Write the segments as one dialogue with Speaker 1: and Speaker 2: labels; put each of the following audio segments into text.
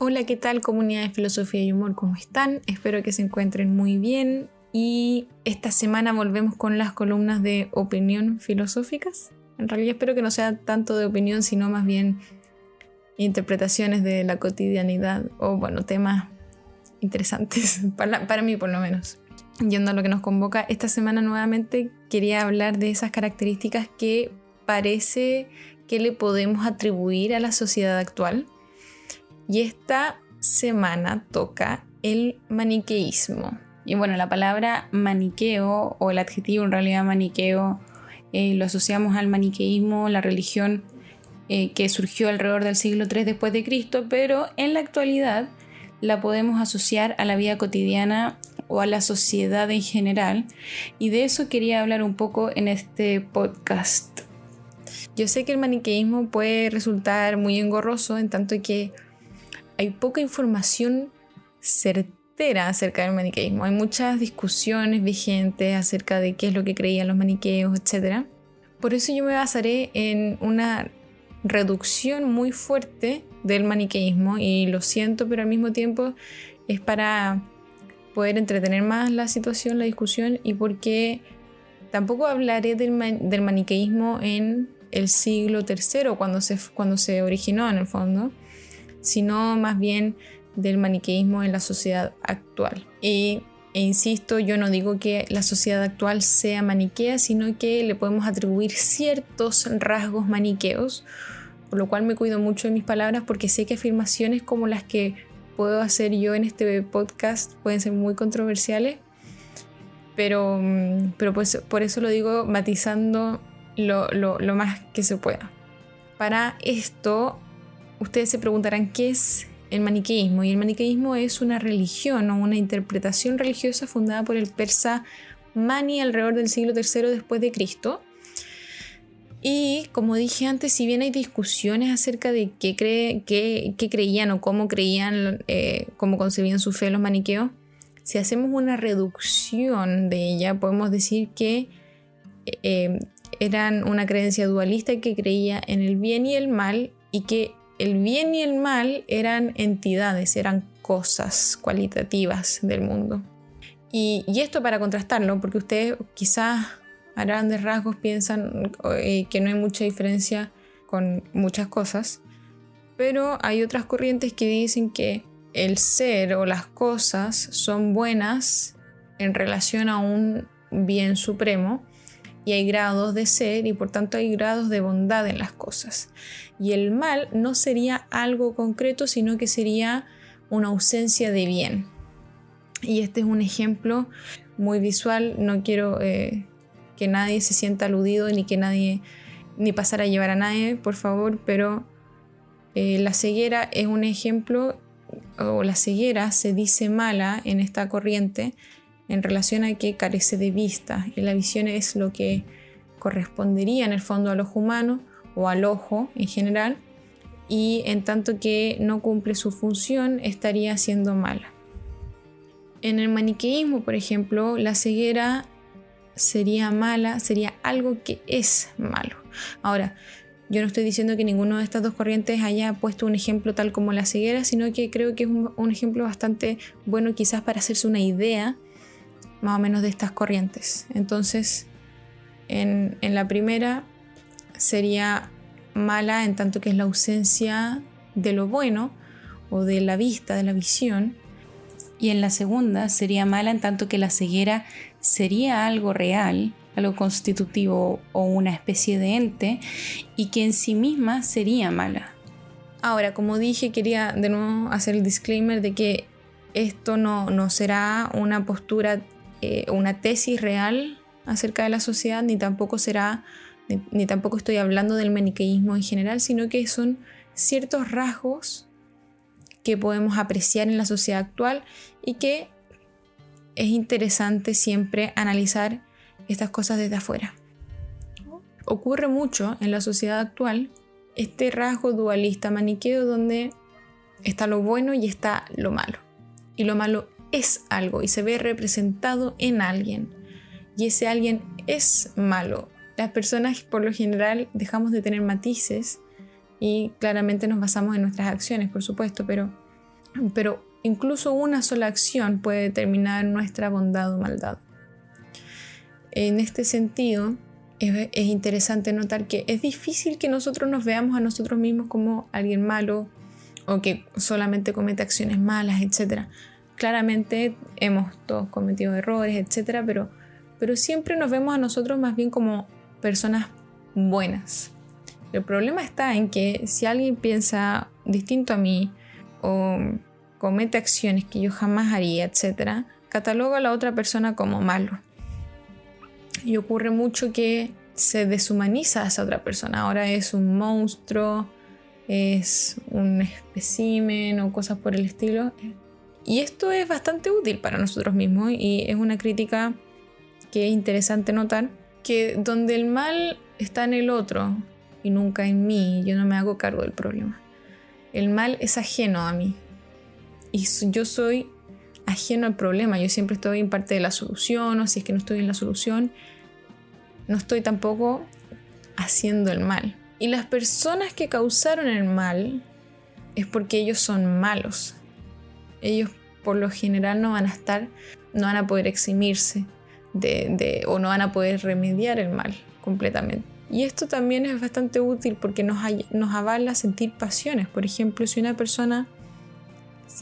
Speaker 1: Hola, ¿qué tal comunidad de filosofía y humor? ¿Cómo están? Espero que se encuentren muy bien y esta semana volvemos con las columnas de opinión filosóficas. En realidad espero que no sea tanto de opinión, sino más bien interpretaciones de la cotidianidad o temas interesantes, para mí por lo menos. Yendo a lo que nos convoca, esta semana nuevamente quería hablar de esas características que parece que le podemos atribuir a la sociedad actual. Y esta semana toca el maniqueísmo. Y la palabra maniqueo, o el adjetivo en realidad maniqueo, lo asociamos al maniqueísmo, la religión que surgió alrededor del siglo III después de Cristo, pero en la actualidad la podemos asociar a la vida cotidiana o a la sociedad en general. Y de eso quería hablar un poco en este podcast. Yo sé que el maniqueísmo puede resultar muy engorroso en tanto que hay poca información certera acerca del maniqueísmo. Hay muchas discusiones vigentes acerca de qué es lo que creían los maniqueos, etc. Por eso yo me basaré en una reducción muy fuerte del maniqueísmo, y lo siento, pero al mismo tiempo es para poder entretener más la situación, la discusión, y porque tampoco hablaré del maniqueísmo en el siglo III, cuando se originó en el fondo, sino más bien del maniqueísmo en la sociedad actual. E insisto, yo no digo que la sociedad actual sea maniquea, sino que le podemos atribuir ciertos rasgos maniqueos, por lo cual me cuido mucho de mis palabras, porque sé que afirmaciones como las que puedo hacer yo en este podcast pueden ser muy controversiales, pero pues por eso lo digo matizando lo más que se pueda. Para esto, ustedes se preguntarán qué es el maniqueísmo, y el maniqueísmo es una religión o una interpretación religiosa fundada por el persa Mani alrededor del siglo III después de Cristo. Y como dije antes, si bien hay discusiones acerca de qué creían o cómo creían, cómo concebían su fe los maniqueos, si hacemos una reducción de ella, podemos decir que eran una creencia dualista que creía en el bien y el mal, y que el bien y el mal eran entidades, eran cosas cualitativas del mundo. Y esto para contrastarlo, porque ustedes quizás a grandes rasgos piensan que no hay mucha diferencia con muchas cosas, pero hay otras corrientes que dicen que el ser o las cosas son buenas en relación a un bien supremo, y hay grados de ser y por tanto hay grados de bondad en las cosas. Y el mal no sería algo concreto, sino que sería una ausencia de bien. Y este es un ejemplo muy visual. No quiero que nadie se sienta aludido, ni pasar a llevar a nadie, por favor, pero la ceguera es un ejemplo, o la ceguera se dice mala en esta corriente en relación a que carece de vista, y la visión es lo que correspondería en el fondo al ojo humano o al ojo en general, y en tanto que no cumple su función estaría siendo mala. En el maniqueísmo, por ejemplo, la ceguera sería mala, sería algo que es malo. Ahora, yo no estoy diciendo que ninguno de estas dos corrientes haya puesto un ejemplo tal como la ceguera, sino que creo que es un ejemplo bastante bueno quizás para hacerse una idea más o menos de estas corrientes. Entonces, en la primera sería mala en tanto que es la ausencia de lo bueno o de la vista, de la visión, y en la segunda sería mala en tanto que la ceguera sería algo real, algo constitutivo o una especie de ente, y que en sí misma sería mala. Ahora, como dije, quería de nuevo hacer el disclaimer de que esto no será una postura, una tesis real acerca de la sociedad, ni tampoco estoy hablando del maniqueísmo en general, sino que son ciertos rasgos que podemos apreciar en la sociedad actual, y que es interesante siempre analizar estas cosas desde afuera. Ocurre mucho en la sociedad actual este rasgo dualista maniqueo donde está lo bueno y está lo malo, y lo malo es algo y se ve representado en alguien, y ese alguien es malo. Las personas por lo general dejamos de tener matices y claramente nos basamos en nuestras acciones, por supuesto, pero pero incluso una sola acción puede determinar nuestra bondad o maldad. En este sentido, es interesante notar que es difícil que nosotros nos veamos a nosotros mismos como alguien malo o que solamente comete acciones malas, etc. Claramente hemos todos cometido errores, etc., pero siempre nos vemos a nosotros más bien como personas buenas. El problema está en que si alguien piensa distinto a mí o comete acciones que yo jamás haría, etc., cataloga a la otra persona como malo. Y ocurre mucho que se deshumaniza a esa otra persona. Ahora es un monstruo, es un espécimen o cosas por el estilo. Y esto es bastante útil para nosotros mismos y es una crítica que es interesante notar, que donde el mal está en el otro y nunca en mí, yo no me hago cargo del problema. El mal es ajeno a mí y yo soy ajeno al problema. Yo siempre estoy en parte de la solución, o si es que no estoy en la solución, no estoy tampoco haciendo el mal. Y las personas que causaron el mal es porque ellos son malos. Ellos por lo general no van a poder eximirse o no van a poder remediar el mal completamente. Y esto también es bastante útil porque nos avala a sentir pasiones. Por ejemplo, si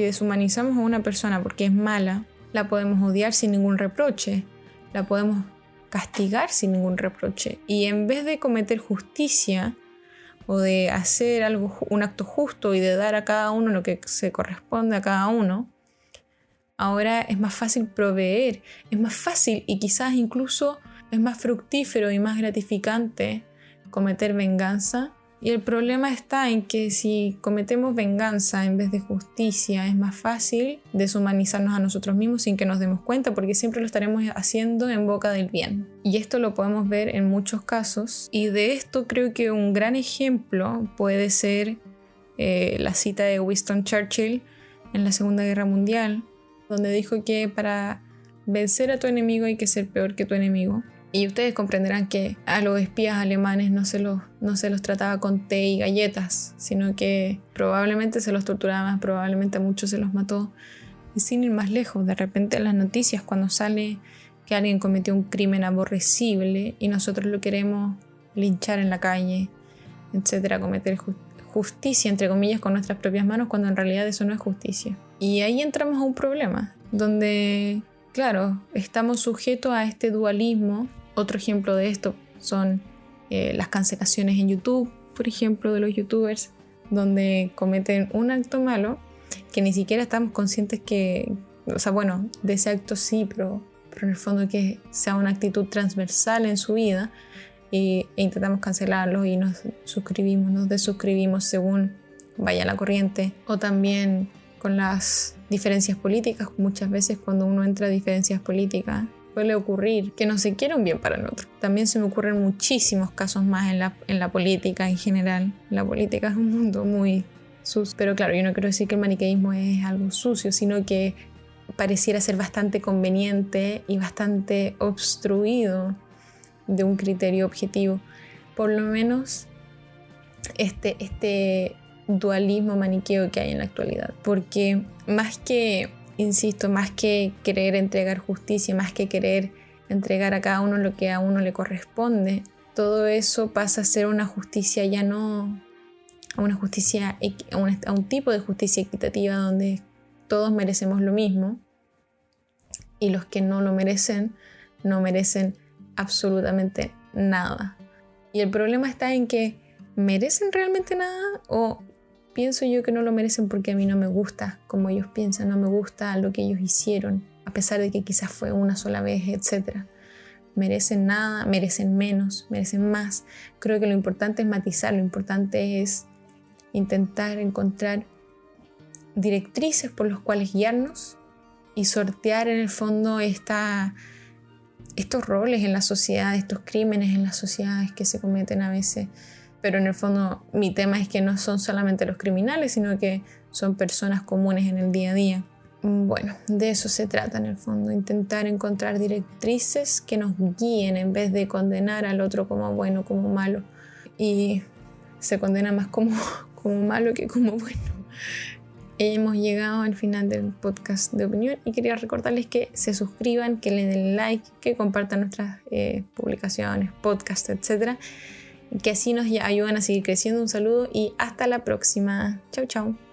Speaker 1: deshumanizamos a una persona porque es mala, la podemos odiar sin ningún reproche, la podemos castigar sin ningún reproche. Y en vez de cometer justicia o de hacer un acto justo y de dar a cada uno lo que se corresponde a cada uno, ahora es más fácil proveer, es más fácil y quizás incluso es más fructífero y más gratificante cometer venganza. Y el problema está en que si cometemos venganza en vez de justicia, es más fácil deshumanizarnos a nosotros mismos sin que nos demos cuenta, porque siempre lo estaremos haciendo en boca del bien. Y esto lo podemos ver en muchos casos. Y de esto creo que un gran ejemplo puede ser la cita de Winston Churchill en la Segunda Guerra Mundial, donde dijo que para vencer a tu enemigo hay que ser peor que tu enemigo. Y ustedes comprenderán que a los espías alemanes no se los trataba con té y galletas, sino que probablemente se los torturaba más, probablemente a muchos se los mató. Y sin ir más lejos, de repente en las noticias cuando sale que alguien cometió un crimen aborrecible y nosotros lo queremos linchar en la calle, etcétera, cometer justicia, entre comillas, con nuestras propias manos, cuando en realidad eso no es justicia. Y ahí entramos a un problema, donde, claro, estamos sujetos a este dualismo. Otro ejemplo de esto son las cancelaciones en YouTube, por ejemplo, de los youtubers, donde cometen un acto malo que ni siquiera estamos conscientes que, o sea, bueno, de ese acto sí, pero en el fondo que sea una actitud transversal en su vida, e intentamos cancelarlos y nos suscribimos, nos desuscribimos según vaya la corriente. O también con las diferencias políticas, muchas veces cuando uno entra a diferencias políticas suele ocurrir que no se quiere un bien para el otro. También se me ocurren muchísimos casos más en la política en general. La política es un mundo muy sucio, pero claro, yo no quiero decir que el maniqueísmo es algo sucio, sino que pareciera ser bastante conveniente y bastante obstruido de un criterio objetivo. Por lo menos este dualismo maniqueo que hay en la actualidad, porque más que querer entregar justicia, más que querer entregar a cada uno lo que a uno le corresponde, todo eso pasa a ser una justicia ya no a una justicia, a un tipo de justicia equitativa donde todos merecemos lo mismo y los que no lo merecen no merecen absolutamente nada. Y el problema está en que ¿merecen realmente nada? ¿O pienso yo que no lo merecen porque a mí no me gusta como ellos piensan, no me gusta lo que ellos hicieron, a pesar de que quizás fue una sola vez, etc.? ¿Merecen nada? ¿Merecen menos? ¿Merecen más? Creo que lo importante es matizar, lo importante es intentar encontrar directrices por las cuales guiarnos y sortear en el fondo estos roles en la sociedad, estos crímenes en las sociedades que se cometen a veces. Pero en el fondo mi tema es que no son solamente los criminales, sino que son personas comunes en el día a día. Bueno, de eso se trata en el fondo, intentar encontrar directrices que nos guíen en vez de condenar al otro como bueno, como malo. Y se condena más como malo que como bueno. hemos llegado al final del podcast de opinión y quería recordarles que se suscriban, que le den like, que compartan nuestras publicaciones, podcasts, etc. Que así nos ayudan a seguir creciendo. Un saludo y hasta la próxima. Chau, chau.